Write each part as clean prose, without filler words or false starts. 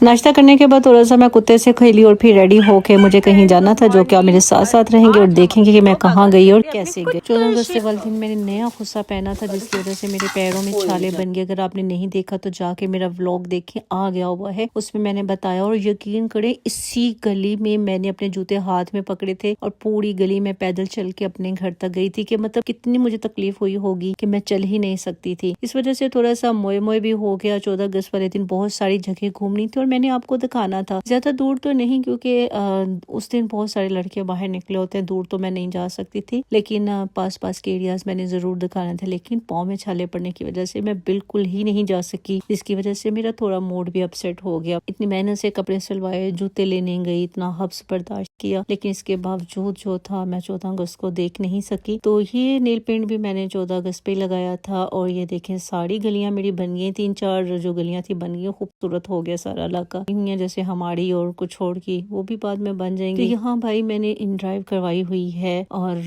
नाश्ता करने के बाद थोड़ा सा मैं कुत्ते से खेली और फिर रेडी होके मुझे कहीं जाना था, जो कि आप मेरे साथ साथ रहेंगे और देखेंगे कि मैं कहाँ गई और कैसे गई। 14 अगस्त वाले दिन मैंने नया खुस्सा पहना था, जिसकी वजह से मेरे पैरों में छाले बन गए। अगर आपने नहीं देखा तो जाके मेरा व्लॉग देखें, आ गया हुआ है, उसमें मैंने बताया। और यकीन करें, इसी गली में मैंने अपने जूते हाथ में पकड़े थे और पूरी गली में पैदल चल के अपने घर तक गई थी, कि मतलब कितनी मुझे तकलीफ हुई होगी कि मैं चल ही नहीं सकती थी। इस वजह से थोड़ा सा मोए मोए भी हो गया। 14 अगस्त वाले दिन बहुत सारी जगह घूमनी थी और मैंने आपको दिखाना था। ज्यादा दूर तो नहीं, क्योंकि उस दिन बहुत सारे लड़के बाहर निकले होते हैं, दूर तो मैं नहीं जा सकती थी, लेकिन पास पास के एरियाज मैंने जरूर दिखाना था। लेकिन पाँव में छाले पड़ने की वजह से मैं बिल्कुल ही नहीं जा सकी, जिसकी वजह से मेरा थोड़ा मूड भी अपसेट हो गया। इतनी मेहनत से कपड़े सिलवाए, जूते लेने गई, इतना हब्स बर्दाश्त किया, लेकिन इसके बावजूद जो था मैं 14 अगस्त को देख नहीं सकी। तो ये नेल पेंट भी मैंने 14 अगस्त पे लगाया था। और ये देखें, सारी गलियां मेरी बन गई, 3-4 जो गलियां थी बन गई, खूबसूरत हो गया सारा इलाका। जैसे हमारी और कुछ और की, वो भी बाद में बन जाएंगी। तो यहाँ भाई मैंने इन ड्राइव करवाई हुई है और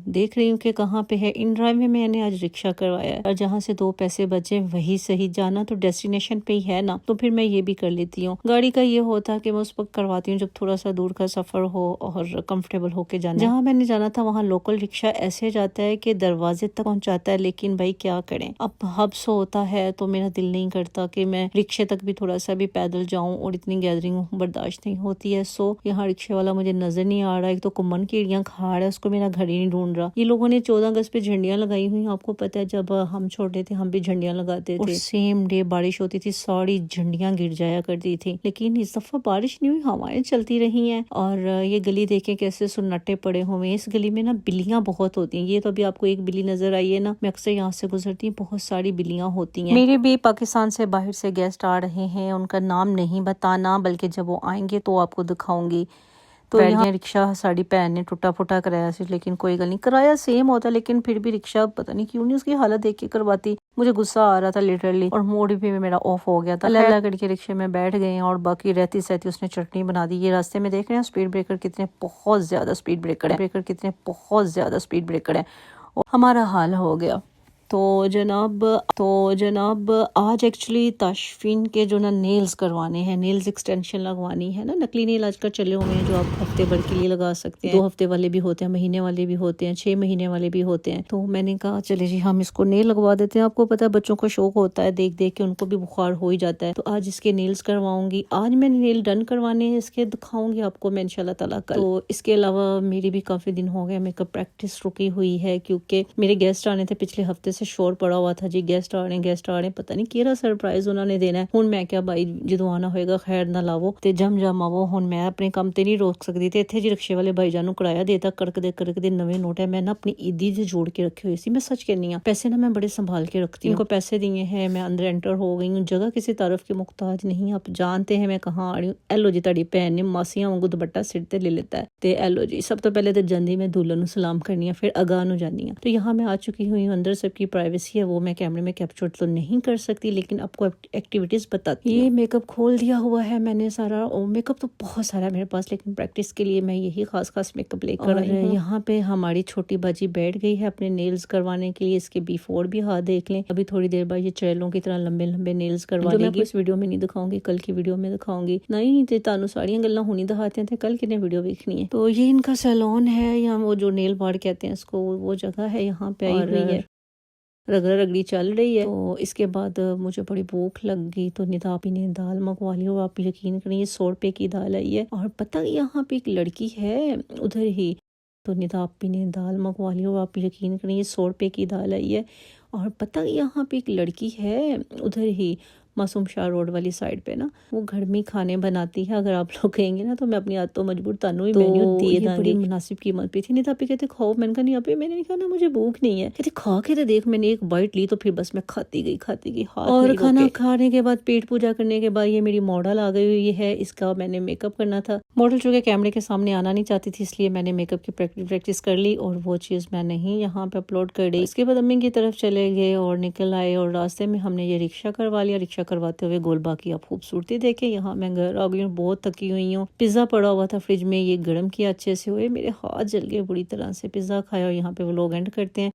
देख रही हूँ कि कहाँ पे है। इन ड्राइव में मैंने आज रिक्शा करवाया है, और जहाँ से 2 पैसे बचे वही सही। जाना तो डेस्टिनेशन पे ही है ना, तो फिर मैं ये भी कर लेती हूँ। गाड़ी का ये होता है कि मैं उस वक्त करवाती हूँ जब थोड़ा सा दूर का सफर हो और कंफर्टेबल होके जाना। जहाँ मैंने जाना था वहाँ लोकल रिक्शा ऐसे जाता है कि दरवाजे तक पहुँचाता है, लेकिन भाई क्या करें, अब हब्स होता है तो मेरा दिल नहीं करता कि मैं रिक्शे तक भी थोड़ा सा भी पैदल जाऊं, और इतनी गैदरिंग बर्दाश्त नहीं होती है। सो यहाँ रिक्शे वाला मुझे नजर नहीं आ रहा है। एक तो कुम्मन की एड़ियां खा रहा है, उसको मेरा घर ही नहीं ढूंढ रहा। ये लोगों ने 14 अगस्त पे झंडियां लगाई हुई, आपको पता है जब हम छोटे थे हम भी झंडियां लगाते थे। सेम डे बारिश होती थी, सारी झंडियां गिर जाया करती थी। लेकिन इस दफा बारिश नहीं हुई, हवाएं चलती रही हैं। और ये गली देखे कैसे सुन्नाटे पड़े हुए। इस गली में ना बिल्लियां बहुत होती हैं। ये तो अभी आपको एक बिल्ली नजर आई है ना, मैं अक्सर यहाँ से गुजरती हूँ, बहुत सारी बिल्लियां होती हैं। मेरे भी पाकिस्तान से बाहर से गेस्ट आ रहे हैं, उनका नाम नहीं बताना, बल्कि जब वो आएंगे तो आपको दिखाऊंगी। तो यहाँ रिक्शा साड़ी भैन ने टूटा फुटा कराया सी, लेकिन कोई गल नहीं, किराया सेम होता, लेकिन फिर भी रिक्शा पता नहीं क्यों नहीं उसकी हालत देख के करवाती। मुझे गुस्सा आ रहा था लिटरली, और मूड भी मेरा ऑफ हो गया था। अल्लाह करके रिक्शे में बैठ गए, और बाकी रहती सहती उसने चटनी बना दी। ये रास्ते में देख रहे हैं स्पीड ब्रेकर कितने बहुत ज्यादा स्पीड ब्रेकर है, और हमारा हाल हो गया। तो जनाब आज एक्चुअली ताशफीन के जो ना नेल्स करवाने हैं, नेल्स एक्सटेंशन लगवानी है ना। नकली नेल आजकल चले हुए हैं जो आप हफ्ते भर के लिए लगा सकते हैं। 2 हफ्ते वाले भी होते हैं, महीने वाले भी होते हैं, 6 महीने वाले भी होते हैं। तो मैंने कहा चले जी हम इसको नेल लगवा देते हैं। आपको पता है बच्चों का शौक होता है, देख देख के उनको भी बुखार हो ही जाता है। तो आज इसके नेल्स करवाऊंगी। आज मैंने नेल डन करवाने हैं, इसके दिखाऊंगी आपको मैं इंशाल्लाह ताला कल। तो इसके अलावा मेरी भी काफी दिन हो गए मेकअप प्रैक्टिस रुकी हुई है, क्योंकि मेरे गेस्ट आने थे पिछले हफ्ते से शोर पड़ा हुआ था जी, गेस्ट आ रहे हैं, पता नहीं केरा सरप्राइज उन्होंने देना है। हुन मैं क्या भाई जो आना होएगा खैर ना लावो ते जम आवो। हुन मैं अपने काम ते नहीं रोक सकती थे। इत्थे जी रिक्शे वाले भाईजान नु किराया देता, कड़कदे नवे नोट है। मैं ना अपनी ईदी से जोड़ के रखे हुए सी। मैं सच कहनी हां, पैसे ना मैं बड़े संभाल के रखती हूं। इनको पैसे दिए हैं, मैं अंदर एंटर हो गई हूं। जगह किसी तारफ की मुख्ताज नहीं, आप जानते हैं मैं कहां आ रही हूं। एलो जी ताड़ी भैन ने मासियां वांगू दुपट्टा सिर ते ले लेता है। ते एलो जी सब तो पहले तो जंदी मैं दुल्हन नु सलाम करनी है, फिर अगा नु जानी है। तो यहाँ मैं आ चुकी हुई हूं। अंदर सबकी प्राइवेसी है, वो मैं कैमरे में कैप्चर तो नहीं कर सकती, लेकिन आपको एक्टिविटीज बताती हूं। ये मेकअप खोल दिया हुआ है मैंने सारा। मेकअप तो बहुत सारा है मेरे पास, लेकिन प्रैक्टिस के लिए मैं यही खास मेकअप लेकर आई हूं। यहाँ पे हमारी छोटी बाजी बैठ गई है अपने नेल्स करवाने के लिए। इसके बिफोर भी हाथ देख लें। अभी थोड़ी देर बाद ये चैलों की तरह लंबे लंबे नेल्स करवा लेगी। मैं इस वीडियो में नहीं दिखाऊंगी, कल की वीडियो में दिखाऊंगी। नहीं तो तानू सारियां गल्लां हुनी दिखाते हैं, कल कितने वीडियो देखनी है। तो ये इनका सैलून है, यहाँ वो जो नेल बार कहते हैं इसको, वो जगह है यहाँ पे आई हुई है। रगड़ा रगड़ी चल रही है। तो इसके बाद मुझे बड़ी भूख लग गई, तो नितापी ने दाल मंगवा ली। और आप यकीन करें 100 रुपए की दाल आई है। और पता यहाँ पे एक लड़की है उधर ही, तो नितापी ने दाल मंगवा ली। और आप यकीन करें 100 रुपए की दाल आई है। और पता यहाँ पे एक लड़की है उधर ही मासूम शाह रोड वाली साइड पे ना, वो घर में खाने बनाती है। अगर आप लोग कहेंगे ना तो मैं अपनी आदतों मजबूर तानू ही मेन्यू दिए दांगी। बड़ी मुनासिब कीमत पे थी। नहीं तापी कहते खाओ, मैंने कहा नहीं अभी, मैंने कहा ना मुझे भूख नहीं है। कहते खा के तो देख। मैंने एक बाइट ली तो फिर बस मैं खाती गई हाथ। और खाना खाने के बाद पेट पूजा करने के बाद ये मेरी मॉडल आ गई हुई है। इसका मैंने मेकअप करना था। मॉडल चूंकि कैमरे के सामने आना नहीं चाहती थी, इसलिए मैंने मेकअप की प्रैक्टिस कर ली, और वो चीज मैं नहीं यहाँ पे अपलोड कर दी। इसके बाद अम्मी की तरफ चले गए और निकल आए, और रास्ते में हमने ये रिक्शा करवा लिया। रिक्शा करवाते हुए गोलबा की आप खूबसूरती देखें। यहाँ मैं घर आ गई हूँ, बहुत थकी हुई हूँ। पिज्जा पड़ा हुआ था फ्रिज में, ये गर्म किया अच्छे से हुए, मेरे हाथ जल गए बुरी तरह से। पिज्जा खाया और यहाँ पे व्लॉग एंड करते हैं।